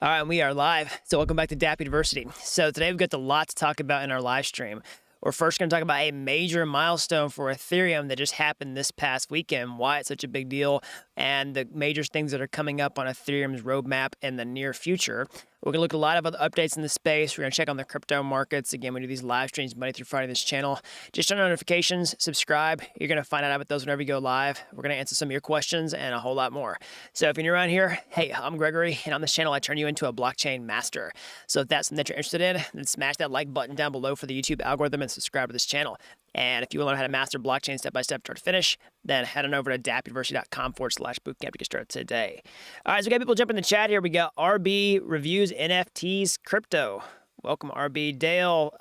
All right, we are live. So welcome back to Dapp University. So today we've got a lot to talk about in our live stream. We're first going to talk about a major milestone for Ethereum that just happened this past weekend, why it's such a big deal, and the major things that are coming up on Ethereum's roadmap in the near future. We're going to look at a lot of other updates in the space. We're going to check on the crypto markets. Again, we do these live streams Monday through Friday on this channel. Just turn on notifications, subscribe. You're going to find out about those whenever you go live. We're going to answer some of your questions and a whole lot more. So if you're new around here, hey, I'm Gregory, and on this channel, I turn you into a blockchain master. So if that's something that you're interested in, then smash that like button down below for the YouTube algorithm and subscribe to this channel. And if you want to learn how to master blockchain step-by-step start to finish, then head on over to dappuniversity.com/bootcamp to get started today. All right, so we got people jumping in the chat here. We got RB Reviews NFTs Crypto. Welcome, RB. Dale,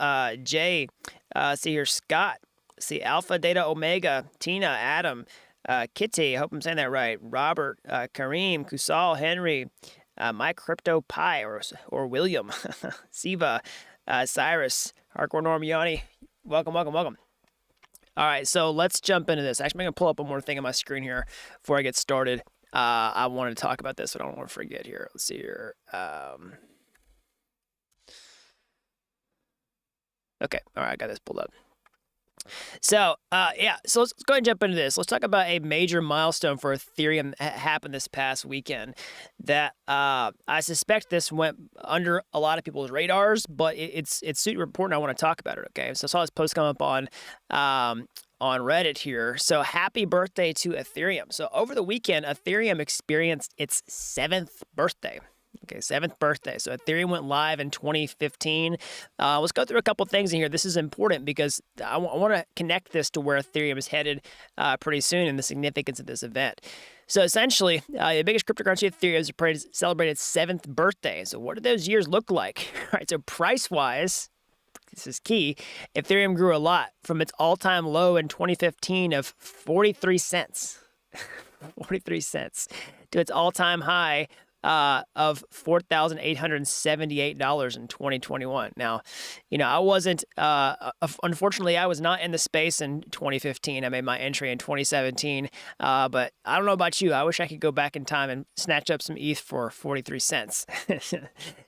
Jay, see here, Scott, see Alpha Data Omega, Tina, Adam, Kitty, I hope I'm saying that right, Robert, Kareem, Kusal, Henry, My Crypto Pie, or William, Siva, Cyrus, Hardcore Normiani. Welcome, welcome, welcome. All right, so let's jump into this. Actually, I'm going to pull up one more thing on my screen here before I get started. I wanted to talk about this, but I don't want to forget here. Let's see here. Okay, all right, I got this pulled up. So, yeah, so let's go ahead and jump into this. Let's talk about a major milestone for Ethereum that happened this past weekend that I suspect this went under a lot of people's radars, but it's super important. I want to talk about it, okay? So I saw this post come up on Reddit here. So happy birthday to Ethereum. So over the weekend, Ethereum experienced its 7th birthday. Okay, 7th birthday. So Ethereum went live in 2015. Let's go through a couple things in here. This is important because I want to connect this to where Ethereum is headed pretty soon and the significance of this event. So essentially, the biggest cryptocurrency, Ethereum, has celebrated its 7th birthday. So what do those years look like? All right, so price-wise, this is key, Ethereum grew a lot from its all-time low in 2015 of 43 cents. 43 cents to its all-time high of $4,878 in 2021. Now, you know, I wasn't, unfortunately, I was not in the space in 2015. I made my entry in 2017, but I don't know about you. I wish I could go back in time and snatch up some ETH for 43 cents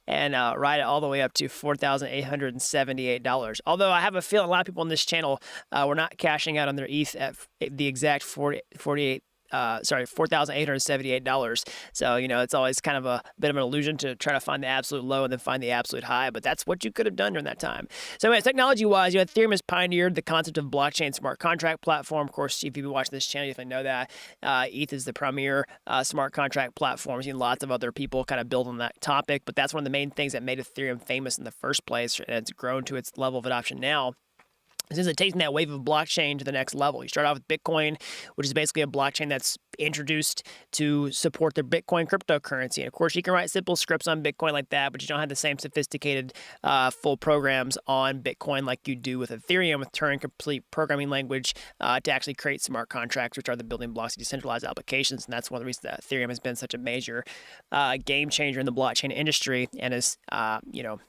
and ride it all the way up to $4,878. Although I have a feeling a lot of people on this channel were not cashing out on their ETH at the exact $4,878. So, you know, it's always kind of a bit of an illusion to try to find the absolute low and then find the absolute high, but that's what you could have done during that time. So anyways, technology-wise, you know, Ethereum has pioneered the concept of blockchain smart contract platform. Of course, if you've been watching this channel, you definitely know that. ETH is the premier smart contract platform. You've seen lots of other people kind of build on that topic, but that's one of the main things that made Ethereum famous in the first place, and it's grown to its level of adoption now. Since it's taking that wave of blockchain to the next level. You start off with Bitcoin, which is basically a blockchain that's introduced to support their Bitcoin cryptocurrency. And of course, you can write simple scripts on Bitcoin like that, but you don't have the same sophisticated full programs on Bitcoin like you do with Ethereum with Turing-complete programming language to actually create smart contracts, which are the building blocks of decentralized applications. And that's one of the reasons that Ethereum has been such a major game changer in the blockchain industry and is, you know,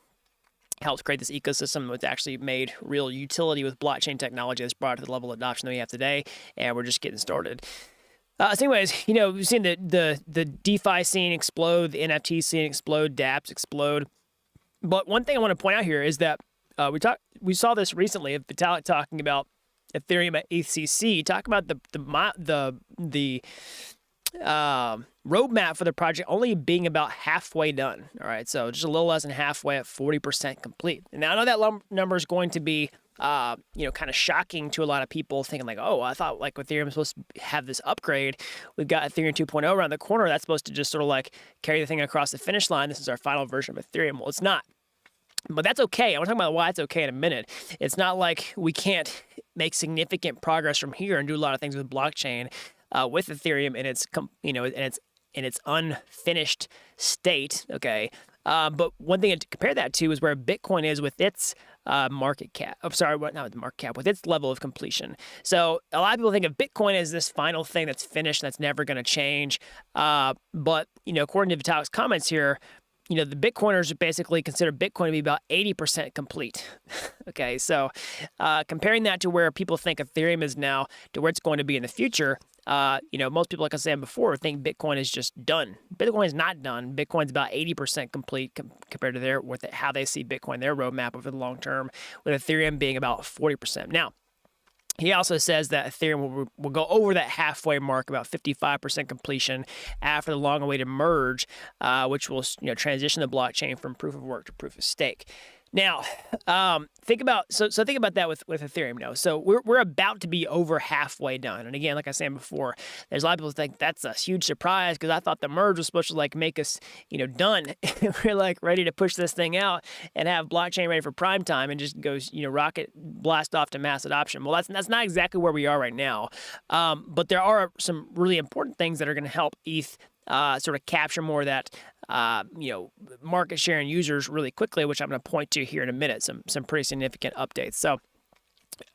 helped create this ecosystem that's actually made real utility with blockchain technology that's brought it to the level of adoption that we have today, and we're just getting started. So anyways, you know, we've seen the DeFi scene explode, the NFT scene explode, dApps explode. But one thing I want to point out here is that we saw this recently of Vitalik talking about Ethereum at EthCC, talk about the roadmap for the project only being about halfway done. All right, so just a little less than halfway at 40% complete. And now I know that number is going to be, you know, kind of shocking to a lot of people thinking like, oh, I thought like Ethereum was supposed to have this upgrade. We've got Ethereum 2.0 around the corner. That's supposed to just sort of like carry the thing across the finish line. This is our final version of Ethereum. Well, it's not. But that's okay. I want to talk about why it's okay in a minute. It's not like we can't make significant progress from here and do a lot of things with blockchain. With Ethereum in its, you know, in its unfinished state, okay. But one thing to compare that to is where Bitcoin is with its market cap. I'm sorry, not the market cap, with its level of completion. So a lot of people think of Bitcoin as this final thing that's finished, that's never going to change. But you know, according to Vitalik's comments here, the Bitcoiners basically consider Bitcoin to be about 80% complete. Okay, so comparing that to where people think Ethereum is now to where it's going to be in the future, most people, like I said before, think Bitcoin is just done. Bitcoin is not done. Bitcoin's about 80% complete compared to how they see Bitcoin, their roadmap over the long term, with Ethereum being about 40%. Now, he also says that Ethereum will go over that halfway mark, about 55% completion, after the long-awaited merge, which will transition the blockchain from proof of work to proof of stake. Now, think about that with Ethereum now. So we're about to be over halfway done. And again, like I was saying before, there's a lot of people who think that's a huge surprise because I thought the merge was supposed to make us, done. We're ready to push this thing out and have blockchain ready for prime time and just goes, rocket blast off to mass adoption. Well, that's not exactly where we are right now. But there are some really important things that are going to help ETH sort of capture more of that, market share and users really quickly, which I'm going to point to here in a minute. Some pretty significant updates. So,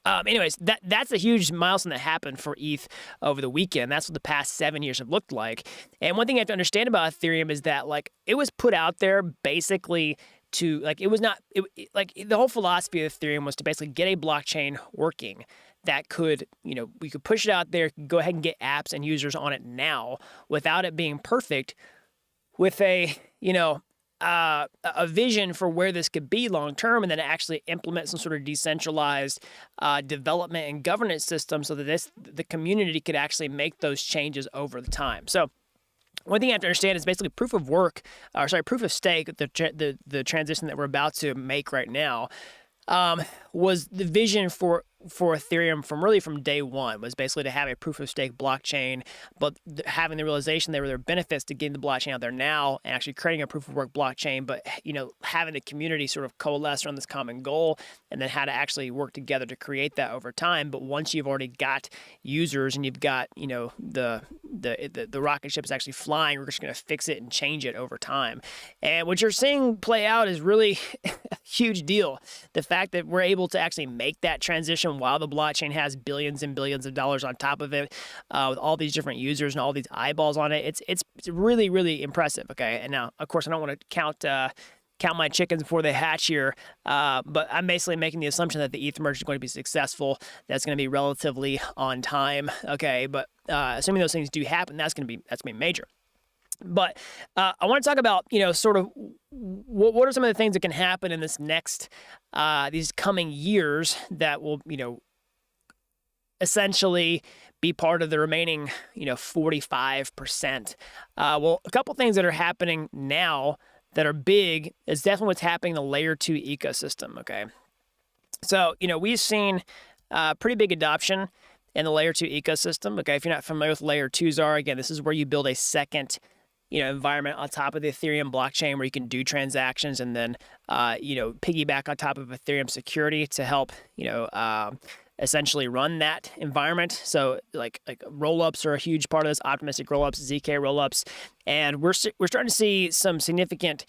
anyways, that's a huge milestone that happened for ETH over the weekend. That's what the past 7 years have looked like. And one thing you have to understand about Ethereum is that it was put out there basically to it was not the whole philosophy of Ethereum was to basically get a blockchain working that could, we could push it out there, go ahead and get apps and users on it now without it being perfect, with a vision for where this could be long term, and then actually implement some sort of decentralized development and governance system so that the community could actually make those changes over the time. So one thing you have to understand is basically proof of stake, the transition that we're about to make right now, was the vision for Ethereum from day one, was basically to have a proof of stake blockchain, but having the realization there were benefits to getting the blockchain out there now and actually creating a proof of work blockchain, but having the community sort of coalesce around this common goal, and then how to actually work together to create that over time. But once you've already got users and you've got the rocket ship is actually flying, we're just going to fix it and change it over time. And what you're seeing play out is really a huge deal. The fact that we're able to actually make that transition while the blockchain has billions and billions of dollars on top of it, with all these different users and all these eyeballs on it, it's really, really impressive. Okay, and now, of course, I don't want to count my chickens before they hatch here, but I'm basically making the assumption that the ETH merge is going to be successful. That's going to be relatively on time. Okay, but assuming those things do happen, that's going to be major. But I want to talk about, sort of what are some of the things that can happen in this these coming years that will, essentially be part of the remaining, 45%. Well, a couple things that are happening now that are big is definitely what's happening in the layer 2 ecosystem. Okay, so we've seen pretty big adoption in the layer 2 ecosystem. Okay, if you're not familiar with layer 2s again, this is where you build a second environment on top of the Ethereum blockchain where you can do transactions and then, piggyback on top of Ethereum security to help, essentially run that environment. So like rollups are a huge part of this, optimistic rollups, ZK rollups. And we're starting to see some significant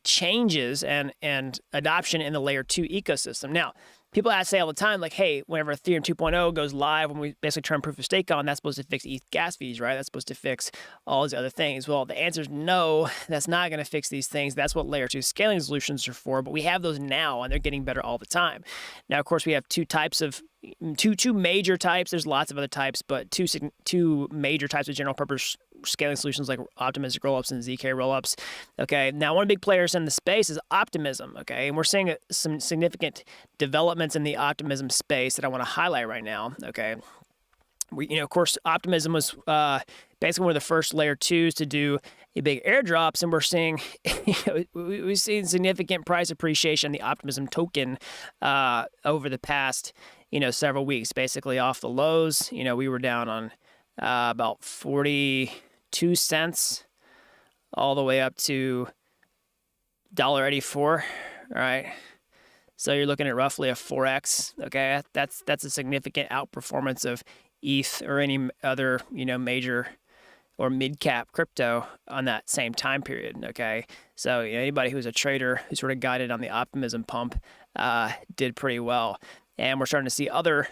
changes and adoption in the layer 2 ecosystem. Now, people say all the time, hey, whenever Ethereum 2.0 goes live, when we basically turn proof of stake on, that's supposed to fix ETH gas fees, right? That's supposed to fix all these other things. Well, the answer is no, that's not going to fix these things. That's what layer 2 scaling solutions are for, but we have those now, and they're getting better all the time. Now, of course, we have two major types. There's lots of other types, but two major types of general purpose scaling solutions like optimistic rollups and ZK rollups. Okay, now one of the big players in the space is optimism. Okay, and we're seeing some significant developments in the optimism space that I want to highlight right now. Okay, of course, optimism was basically one of the first layer 2s to do a big airdrops, and we're seeing we've seen significant price appreciation in the optimism token over the past several weeks. Basically off the lows, we were down on about 42 cents all the way up to $1.84. All right, so you're looking at roughly a 4x. Okay, that's a significant outperformance of ETH or any other major or mid-cap crypto on that same time period. Okay, so anybody who's a trader who sort of guided on the optimism pump did pretty well. And we're starting to see other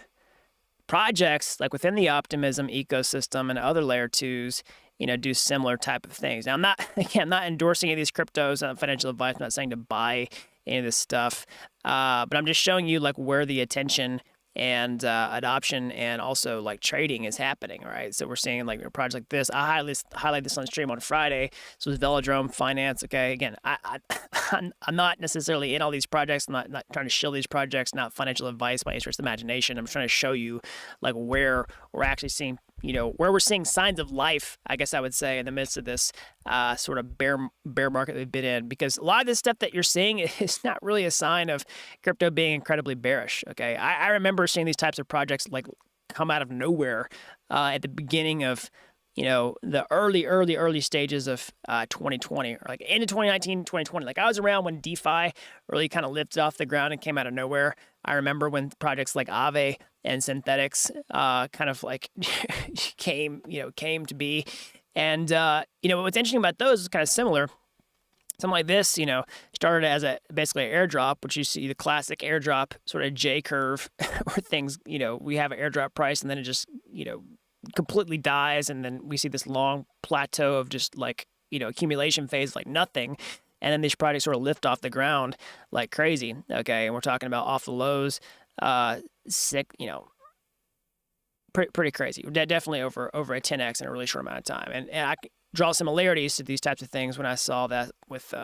projects like within the optimism ecosystem and other layer 2s do similar type of things. Now, I'm not endorsing any of these cryptos, financial advice. I'm not saying to buy any of this stuff, but I'm just showing you like where the attention and adoption and also like trading is happening, right? So we're seeing like a project like this. I highlight this on stream on Friday. So it's Velodrome Finance. Okay, again, I'm not necessarily in all these projects. I'm not trying to shill these projects. Not financial advice by any stretch of the imagination. I'm trying to show you like where we're actually seeing, where we're seeing signs of life, I guess I would say, in the midst of this sort of bear market we've been in. Because a lot of this stuff that you're seeing is not really a sign of crypto being incredibly bearish, okay? I remember seeing these types of projects like come out of nowhere at the beginning of, the early stages of 2020, or like into 2019, 2020. Like I was around when DeFi really kind of lifted off the ground and came out of nowhere. I remember when projects like Aave and Synthetics kind of like came to be. And, what's interesting about those is kind of similar. Something like this, started as basically an airdrop, which you see the classic airdrop sort of J curve where things, we have an airdrop price and then it just, completely dies. And then we see this long plateau of just like, accumulation phase, like nothing. And then these projects sort of lift off the ground like crazy. Okay. And we're talking about off the lows, sick, pretty crazy. Definitely over a 10x in a really short amount of time. And I draw similarities to these types of things when I saw that with,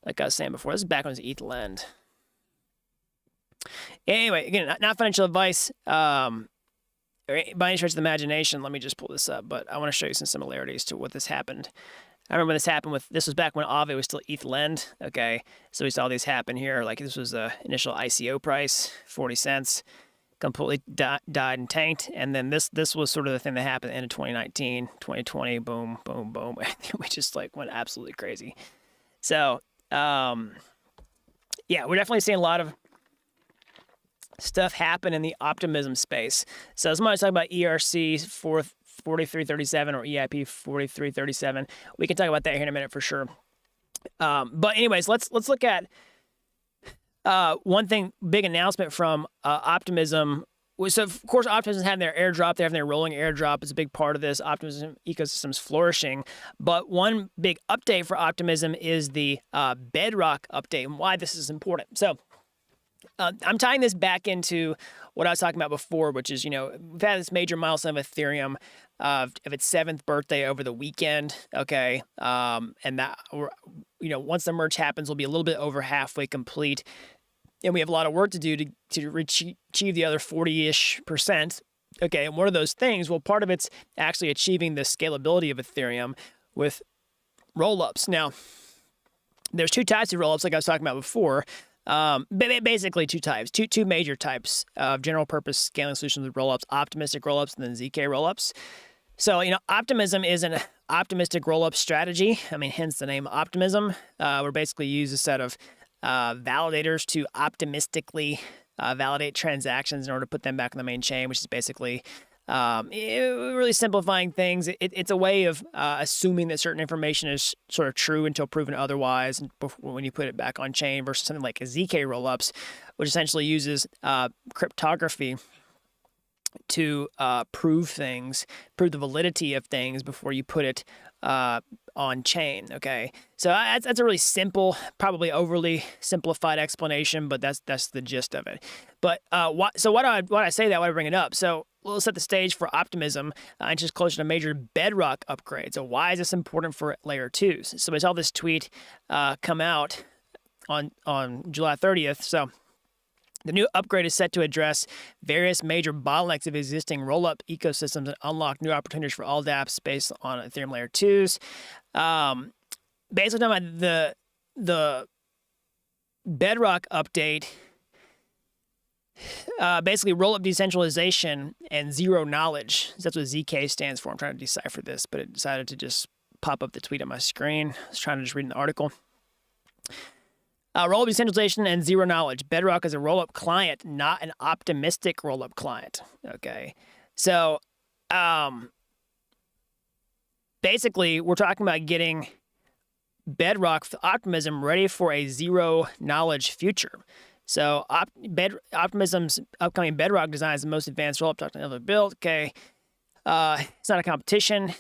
like I was saying before, this is back when it was ETH Lend. Anyway, again, not financial advice by any stretch of the imagination. Let me just pull this up, but I want to show you some similarities to what this happened. I remember this happened this was back when Aave was still ETH Lend, okay? So we saw these happen here. Like this was the initial ICO price, 40 cents. Completely died and tanked. And then this was sort of the thing that happened at the end of 2019, 2020, boom, boom, boom. We just like went absolutely crazy. So, yeah, we're definitely seeing a lot of stuff happen in the optimism space. So somebody's talking about ERC 4337 or EIP 4337. We can talk about that here in a minute for sure. But anyways, let's look at one thing, big announcement from Optimism. So, of course, Optimism having their airdrop. They're having their rolling airdrop. It's a big part of this. Optimism ecosystem's flourishing. But one big update for Optimism is the Bedrock update and why this is important. So, I'm tying this back into what I was talking about before, which is, we've had this major milestone of Ethereum of its 7th birthday over the weekend, okay? And that, once the merge happens, we'll be a little bit over halfway complete. And we have a lot of work to do to achieve the other 40-ish%. Okay, and what are those things? Well, part of it's actually achieving the scalability of Ethereum with rollups. Now, there's two types of rollups, like I was talking about before. Basically two types, two major types of general purpose scaling solutions with rollups: optimistic rollups and then ZK rollups. So, Optimism is an optimistic rollup strategy. I mean, hence the name Optimism. We're basically use a set of validators to optimistically validate transactions in order to put them back on the main chain, which is basically really simplifying things. It's a way of assuming that certain information is sort of true until proven otherwise when you put it back on chain, versus something like a ZK rollups, which essentially uses cryptography to prove the validity of things before you put it on chain. Okay, so that's a really simple, probably overly simplified explanation, but that's the gist of it. But why I say that, why I bring it up? So we'll set the stage for Optimism, and just closer to a major Bedrock upgrade. So why is this important for layer 2s? So we saw this tweet come out on July 30th. So the new upgrade is set to address various major bottlenecks of existing rollup ecosystems and unlock new opportunities for all dApps based on Ethereum layer 2s. Basically, talking about the Bedrock update, basically rollup decentralization and zero knowledge. That's what ZK stands for. I'm trying to decipher this, but it decided to just pop up the tweet on my screen. I was trying to just read an article. Rollup decentralization and zero knowledge. Bedrock is a rollup client, not an optimistic rollup client. Okay, so basically, we're talking about getting Bedrock Optimism ready for a zero knowledge future. So Optimism's upcoming Bedrock design is the most advanced rollup technology ever built. Okay, It's not a competition.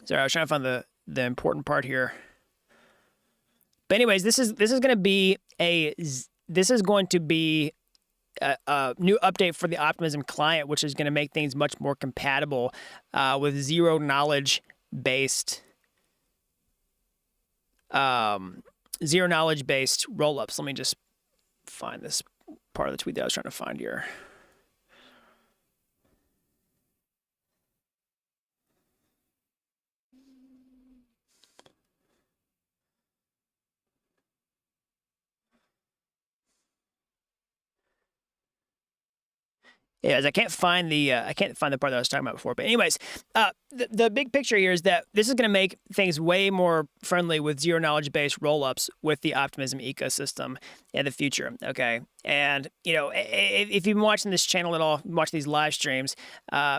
Sorry, I was trying to find the important part here. But anyways, this is going to be a new update for the Optimism client, which is going to make things much more compatible with zero knowledge based rollups. Let me just find this part of the tweet that I was trying to find here. Yeah, I can't find the part that I was talking about before. But anyways, the big picture here is that this is going to make things way more friendly with zero knowledge based rollups with the Optimism ecosystem in the future. Okay, and if you've been watching this channel at all, watch these live streams, I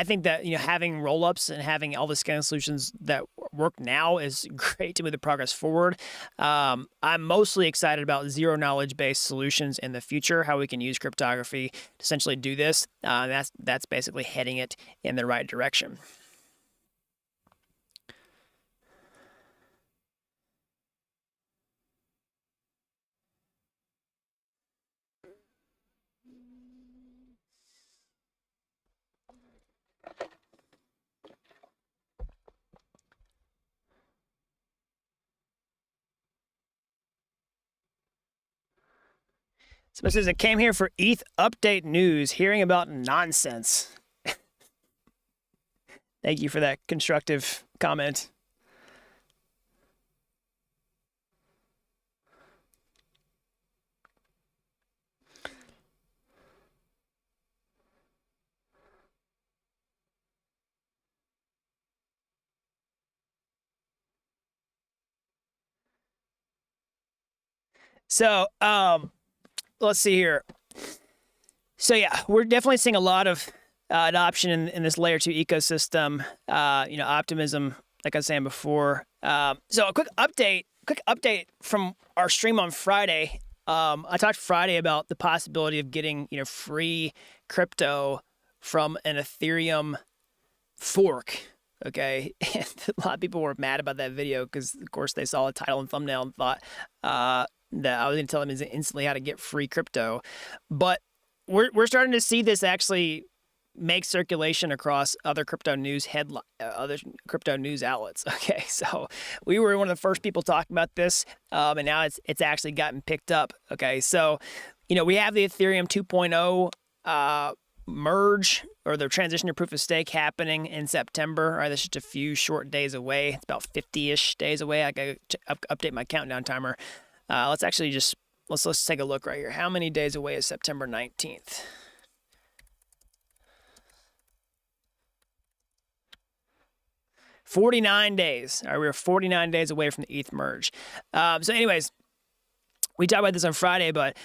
think that having rollups and having all the scaling solutions that work now is great to move the progress forward. I'm mostly excited about zero knowledge based solutions in the future, how we can use cryptography to essentially do this. That's basically heading it in the right direction. So it says, I came here for ETH update news, hearing about nonsense. Thank you for that constructive comment. So, let's see here. So yeah, we're definitely seeing a lot of adoption in this layer 2 ecosystem. Optimism, like I was saying before. So a quick update from our stream on Friday. I talked Friday about the possibility of getting free crypto from an Ethereum fork. Okay, and a lot of people were mad about that video because, of course, they saw the title and thumbnail and thought that I was going to tell them instantly how to get free crypto. But we're starting to see this actually make circulation across other crypto news outlets. Okay, so we were one of the first people talking about this, and now it's actually gotten picked up. Okay, so we have the Ethereum 2.0 merge, or the transition to proof of stake, happening in September. All right, that's just a few short days away. It's about 50-ish days away. I gotta update my countdown timer. Let's take a look right here. How many days away is September 19th? $49 days. All right, we're 49 days away from the ETH merge. So anyways, we talked about this on Friday, but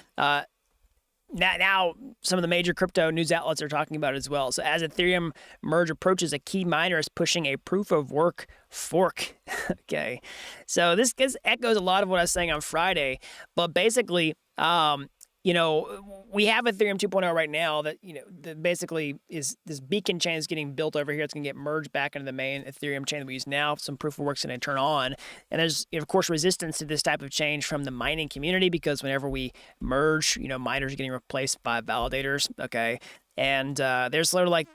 now some of the major crypto news outlets are talking about it as well. So as Ethereum merge approaches, a key miner is pushing a proof of work fork. Okay, so this echoes a lot of what I was saying on Friday, but basically, we have Ethereum 2.0 right now that, that basically is this beacon chain is getting built over here. It's going to get merged back into the main Ethereum chain that we use now. Some proof of work's going to turn on. And there's, of course, resistance to this type of change from the mining community, because whenever we merge, miners are getting replaced by validators. Okay. And they're sort of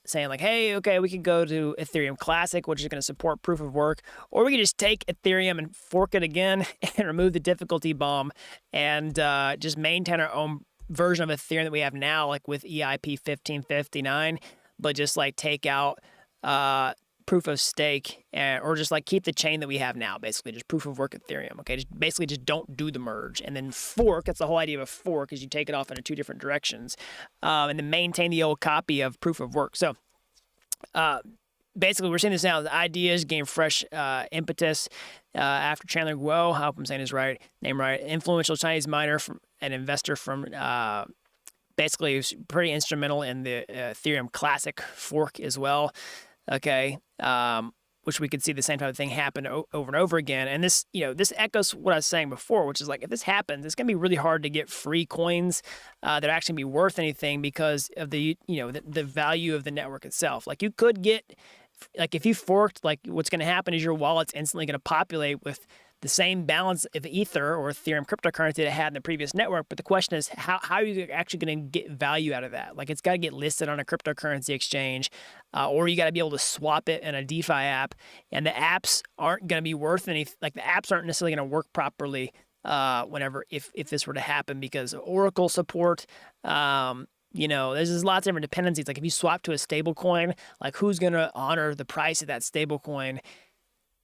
saying like, hey, okay, we could go to Ethereum Classic, which is going to support proof of work, or we could just take Ethereum and fork it again and remove the difficulty bomb and just maintain our own version of Ethereum that we have now, like with EIP 1559, but just like take out proof of stake, or just like keep the chain that we have now, basically just proof of work Ethereum. Okay, just don't do the merge, and then fork. That's the whole idea of a fork, is you take it off into two different directions, and then maintain the old copy of proof of work. So basically, we're seeing this now. The ideas gain fresh impetus after Chandler Guo, I hope I'm saying his name right, influential Chinese miner and investor from basically was pretty instrumental in the Ethereum Classic fork as well. Okay, which we could see the same type of thing happen over and over again. And this, this echoes what I was saying before, which is like, if this happens, it's going to be really hard to get free coins that are actually be worth anything because of the value of the network itself. Like you could get, like if you forked, like what's going to happen is your wallet's instantly going to populate with the same balance of Ether or Ethereum cryptocurrency that it had in the previous network. But the question is, how are you actually going to get value out of that? Like it's got to get listed on a cryptocurrency exchange, or you got to be able to swap it in a DeFi app. And the apps aren't going to be worth anything. Like the apps aren't necessarily going to work properly if this were to happen because of Oracle support. There's just lots of different dependencies. Like if you swap to a stable coin, like who's going to honor the price of that stable coin?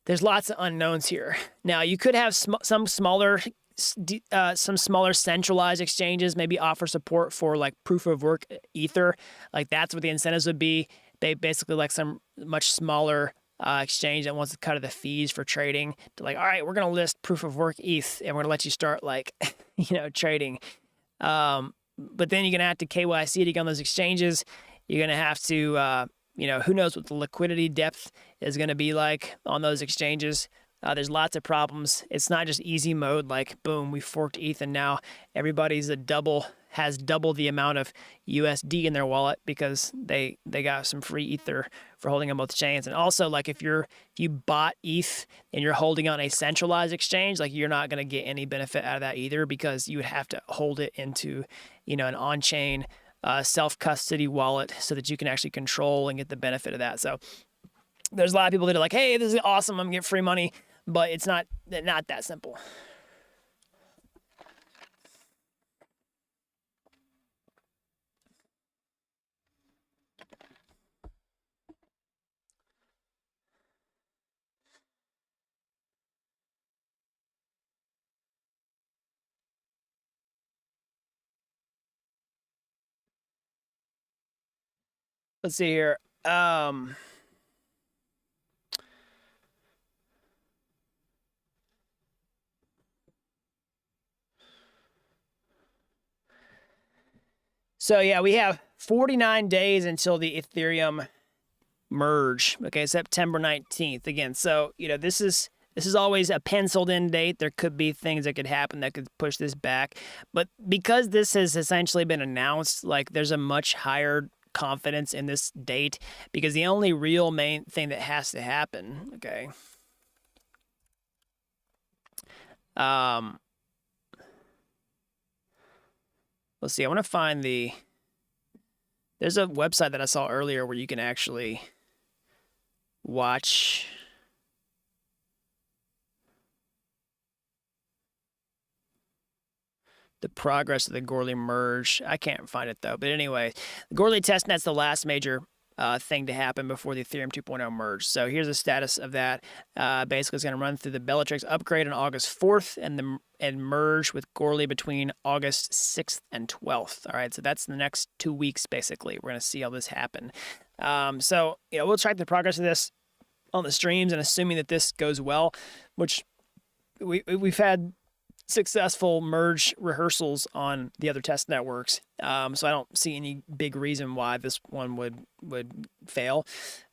There's lots of unknowns here. Now, you could have some smaller centralized exchanges maybe offer support for like proof of work Ether. Like that's what the incentives would be. They basically like some much smaller exchange that wants to cut the fees for trading to like, all right, we're going to list proof of work ETH and we're going to let you start like, trading. But then you're going to have to KYC to get on those exchanges. You're going to have to, who knows what the liquidity depth is going to be like on those exchanges. There's lots of problems. It's not just easy mode, like boom, we forked ETH and now everybody's has double the amount of USD in their wallet because they got some free Ether for holding on both chains. And also, like if you bought ETH and you're holding on a centralized exchange, like you're not going to get any benefit out of that either because you would have to hold it into an on-chain self-custody wallet so that you can actually control and get the benefit of that. So there's a lot of people that are like, hey, this is awesome, I'm gonna get free money, but it's not that simple. Let's see here. So yeah, we have 49 days until the Ethereum merge. Okay, September 19th again. So this is always a penciled in date. There could be things that could happen that could push this back, but because this has essentially been announced, like there's a much higher confidence in this date because the only real main thing that has to happen, okay, let's see, I want to find there's a website that I saw earlier where you can actually watch the progress of the Goerli merge. I can't find it though. But anyway, the Goerli testnet's the last major thing to happen before the Ethereum 2.0 merge. So here's the status of that. Basically, it's going to run through the Bellatrix upgrade on August 4th and merge with Goerli between August 6th and 12th. All right, so that's the next 2 weeks, basically. We're going to see all this happen. So we'll track the progress of this on the streams, and assuming that this goes well, which we've had successful merge rehearsals on the other test networks. So I don't see any big reason why this one would fail.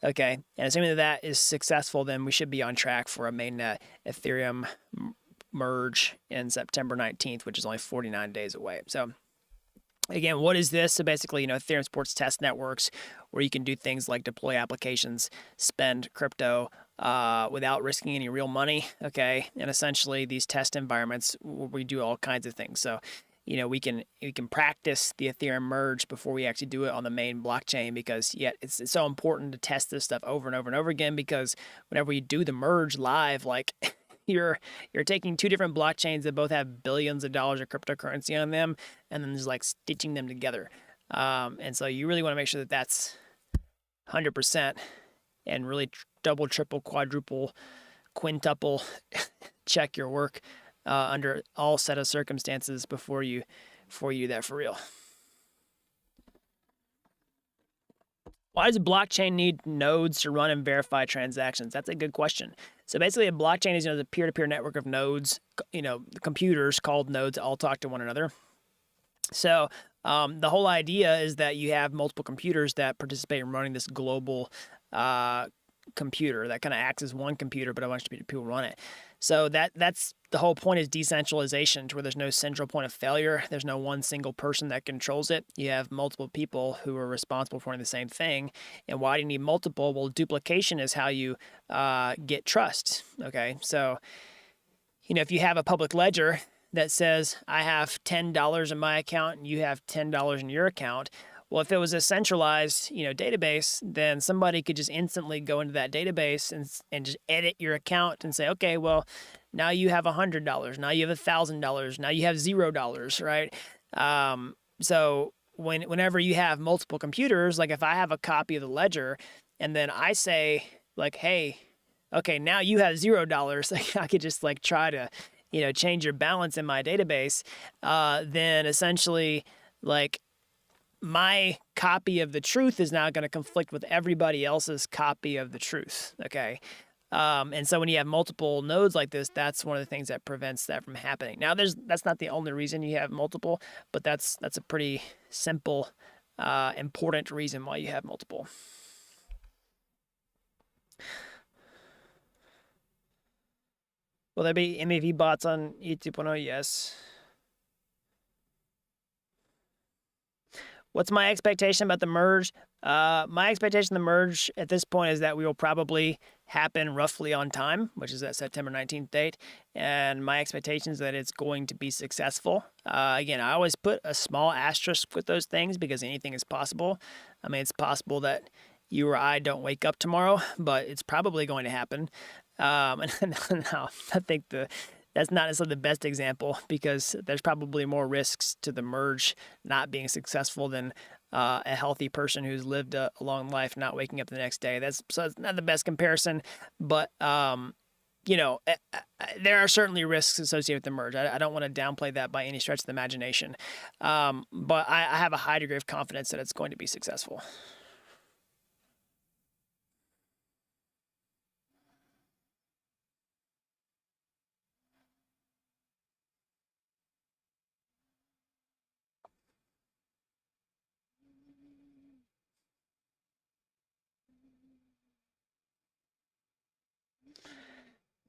Okay. And assuming that is successful, then we should be on track for a mainnet Ethereum merge in September 19th, which is only 49 days away. So again, what is this? So basically, Ethereum supports test networks where you can do things like deploy applications, spend crypto without risking any real money, okay? And essentially, these test environments where we do all kinds of things. So, we can practice the Ethereum merge before we actually do it on the main blockchain because, it's so important to test this stuff over and over and over again because whenever you do the merge live, like you're taking two different blockchains that both have billions of dollars of cryptocurrency on them and then just like stitching them together. And so you really want to make sure that that's 100% and really double, triple, quadruple, quintuple check your work under all set of circumstances before you do that for real. Why does a blockchain need nodes to run and verify transactions? That's a good question. So basically, a blockchain is the peer-to-peer network of nodes, the computers called nodes all talk to one another. So the whole idea is that you have multiple computers that participate in running this global computer that kind of acts as one computer, but a bunch of people run it. So that's the whole point, is decentralization, to where there's no central point of failure. There's no one single person that controls it. You have multiple people who are responsible for the same thing. And why do you need multiple? Well, duplication is how you get trust. Okay, so if you have a public ledger that says I have $10 in my account and you have $10 in your account, well, if it was a centralized, database, then somebody could just instantly go into that database and just edit your account and say, okay, well, now you have $100, now you have $1,000, now you have $0, right? So whenever you have multiple computers, like if I have a copy of the ledger and then I say like, hey, okay, now you have $0, like I could just like try to, change your balance in my database, then essentially like my copy of the truth is now going to conflict with everybody else's copy of the truth. Okay. And so when you have multiple nodes like this, that's one of the things that prevents that from happening. Now that's not the only reason you have multiple, but that's a pretty simple, important reason why you have multiple. Will there be MAV bots on E2.0? Yes. What's my expectation about the merge? My expectation of the merge at this point is that we will probably happen roughly on time, which is that September 19th date. And my expectation is that it's going to be successful. Again, I always put a small asterisk with those things because anything is possible. I mean, it's possible that you or I don't wake up tomorrow, but it's probably going to happen. And no, I think that's not necessarily the best example, because there's probably more risks to the merge not being successful than a healthy person who's lived a long life not waking up the next day. So it's not the best comparison, but there are certainly risks associated with the merge. I don't want to downplay that by any stretch of the imagination, but I have a high degree of confidence that it's going to be successful.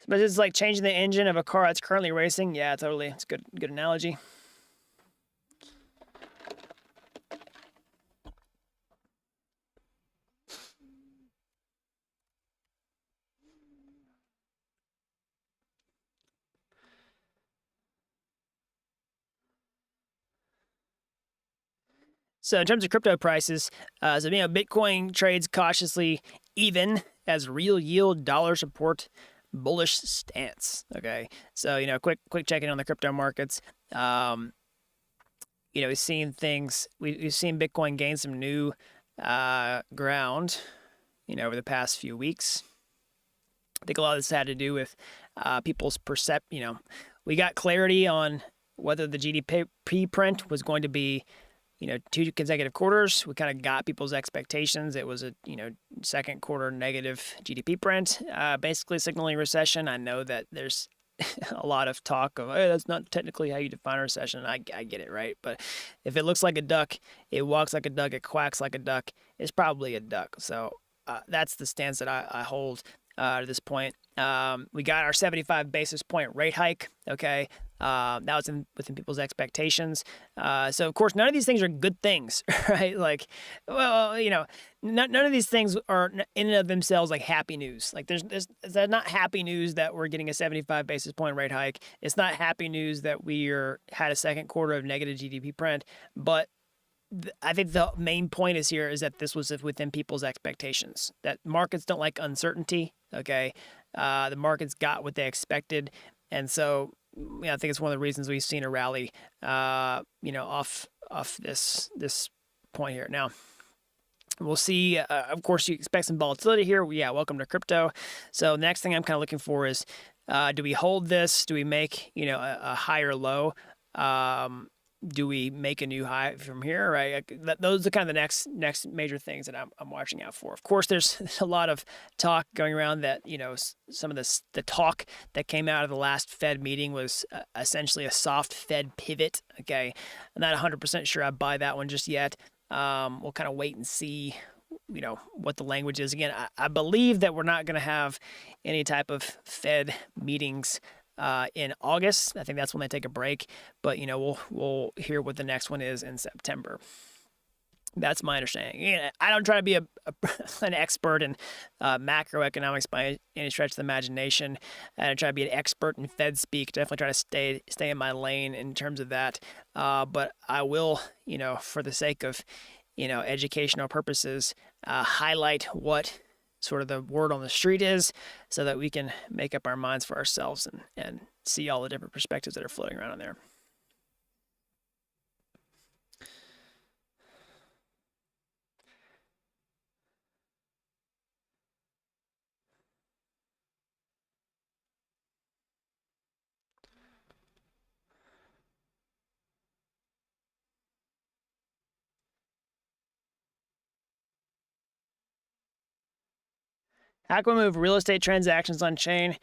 But it's like changing the engine of a car that's currently racing. Yeah, totally. It's a good analogy. So in terms of crypto prices, Bitcoin trades cautiously even as real yield dollar support bullish stance. Okay, so quick check-in on the crypto markets. We've seen things. We've seen Bitcoin gain some new ground, over the past few weeks. I think a lot of this had to do with people's perception. We got clarity on whether the GDP print was going to be 2 consecutive quarters. We kind of got people's expectations. It was a, second quarter negative GDP print, basically signaling recession. I know that there's a lot of talk of, hey, that's not technically how you define a recession. I get it, right? But if it looks like a duck, it walks like a duck, it quacks like a duck, it's probably a duck. So that's the stance that I hold to this point. We got our 75 basis point rate hike. Okay. That was within people's expectations. So of course, none of these things are good things, right? Like, well, none of these things are in and of themselves like happy news. Like there's not happy news that we're getting a 75 basis point rate hike. It's not happy news that had a second quarter of negative GDP print, but I think the main point is that this was within people's expectations, that markets don't like uncertainty. Okay. The markets got what they expected. And so, I think it's one of the reasons we've seen a rally, off this point here. Now, we'll see. Of course, you expect some volatility here. Yeah, welcome to crypto. So the next thing I'm kind of looking for is, do we hold this? Do we make a higher low? Do we make a new high from here? Right. Those are kind of the next major things that I'm watching out for. Of course, there's a lot of talk going around that some of the talk that came out of the last Fed meeting was essentially a soft Fed pivot. Okay, I'm not 100% sure I buy that one just yet. We'll kind of wait and see what the language is. Again, I believe that we're not going to have any type of Fed meetings in August. I think that's when they take a break. But we'll hear what the next one is in September. That's my understanding. I don't try to be an expert in macroeconomics by any stretch of the imagination. I don't try to be an expert in Fed speak. Definitely try to stay in my lane in terms of that. But I will, for the sake of, educational purposes, highlight what sort of the word on the street is, so that we can make up our minds for ourselves and see all the different perspectives that are floating around in there. How can we move real estate transactions on chain?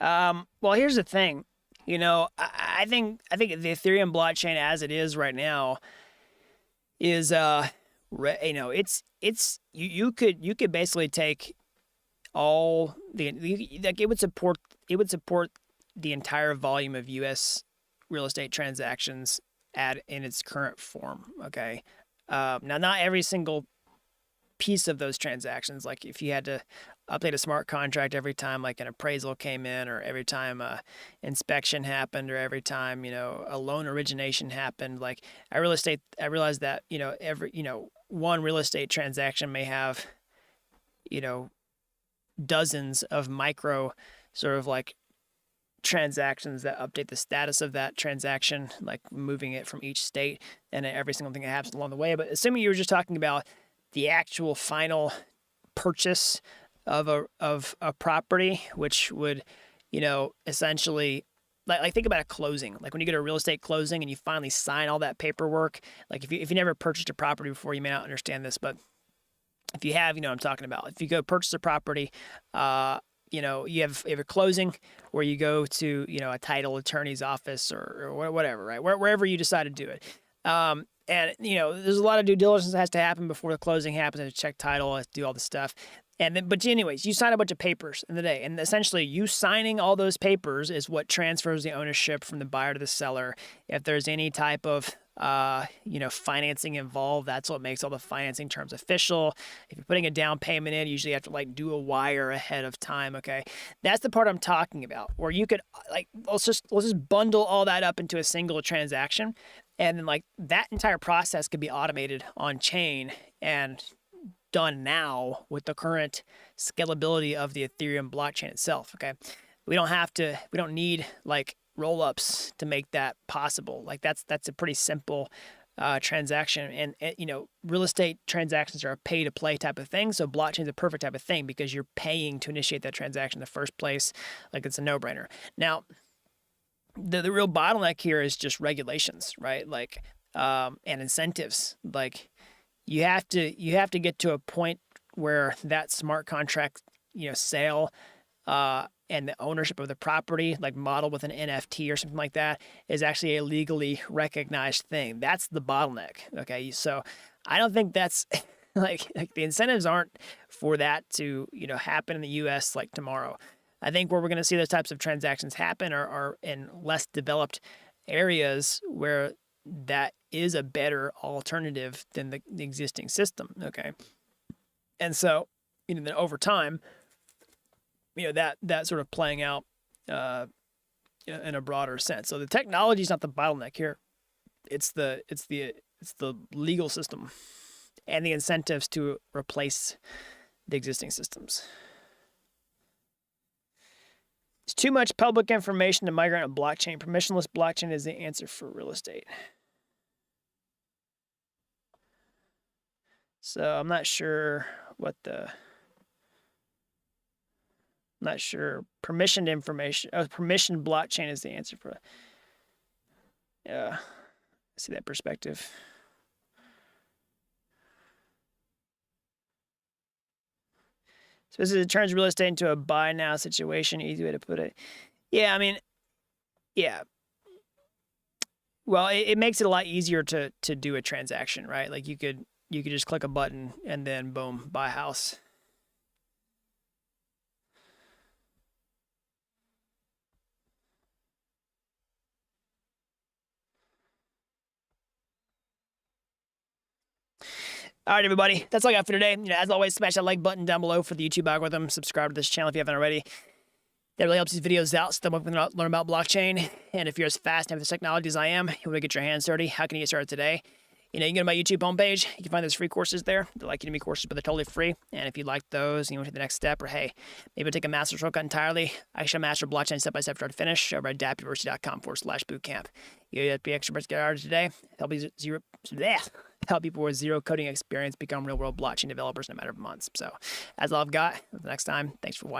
Well, here's the thing. I think the Ethereum blockchain as it is right now is you could basically take all it would support the entire volume of U.S. real estate transactions in its current form. Okay, now not every single piece of those transactions, like if you had to update a smart contract every time like an appraisal came in, or every time a inspection happened, or every time a loan origination happened. Like I realized that every one real estate transaction may have dozens of micro sort of like transactions that update the status of that transaction, like moving it from each state and every single thing that happens along the way. But assuming you were just talking about the actual final purchase of a property, which would, essentially, like think about a closing. Like when you get a real estate closing and you finally sign all that paperwork. Like if you never purchased a property before, you may not understand this, but if you have, you know what I'm talking about. If you go purchase a property, you have a closing where you go to, a title attorney's office or whatever, right? Wherever you decide to do it. And, there's a lot of due diligence that has to happen before the closing happens. To check title, do all this stuff. But anyways, you sign a bunch of papers in the day. And essentially, you signing all those papers is what transfers the ownership from the buyer to the seller. If there's any type of, financing involved, that's what makes all the financing terms official. If you're putting a down payment in, you usually have to do a wire ahead of time. Okay. That's the part I'm talking about, where you could let's just bundle all that up into a single transaction. And then that entire process could be automated on chain and done now with the current scalability of the Ethereum blockchain itself. Okay. We don't need roll-ups to make that possible. That's a pretty simple transaction. And real estate transactions are a pay-to-play type of thing. So blockchain is a perfect type of thing because you're paying to initiate that transaction in the first place. It's a no-brainer. Now, the real bottleneck here is just regulations, right? And incentives. You have to get to a point where that smart contract, sale, and the ownership of the property, modeled with an NFT or something like that, is actually a legally recognized thing. That's the bottleneck. Okay, so I don't think that's the incentives aren't for that to happen in the U.S. tomorrow. I think where we're going to see those types of transactions happen are in less developed areas where that is a better alternative than the existing system. Okay, and so then over time, that sort of playing out in a broader sense. So the technology is not the bottleneck here; it's the legal system and the incentives to replace the existing systems. It's too much public information to migrate on blockchain. Permissionless blockchain is the answer for real estate. So I'm not sure permissioned information. Permissioned blockchain is the answer for. Yeah, I see that perspective. So this turns real estate into a buy now situation. Easy way to put it. Yeah, yeah. Well, it makes it a lot easier to do a transaction, right? You could you could just click a button and then boom, buy a house. All right, everybody. That's all I got for today. As always, smash that like button down below for the YouTube algorithm. Subscribe to this channel if you haven't already. That really helps these videos out so that we can learn about blockchain. And if you're as fast with this technology as I am, you want to get your hands dirty, how can you get started today? You can go to my YouTube homepage. You can find those free courses there. They're like Udemy courses, but they're totally free. And if you like those and you want to take the next step, or hey, maybe take a master shortcut entirely, I should master blockchain step by step start to finish over at dappuniversity.com/bootcamp. You get the experts get started today. Help people with zero coding experience become real world blockchain developers in a matter of months. So that's all I've got. Until next time, thanks for watching.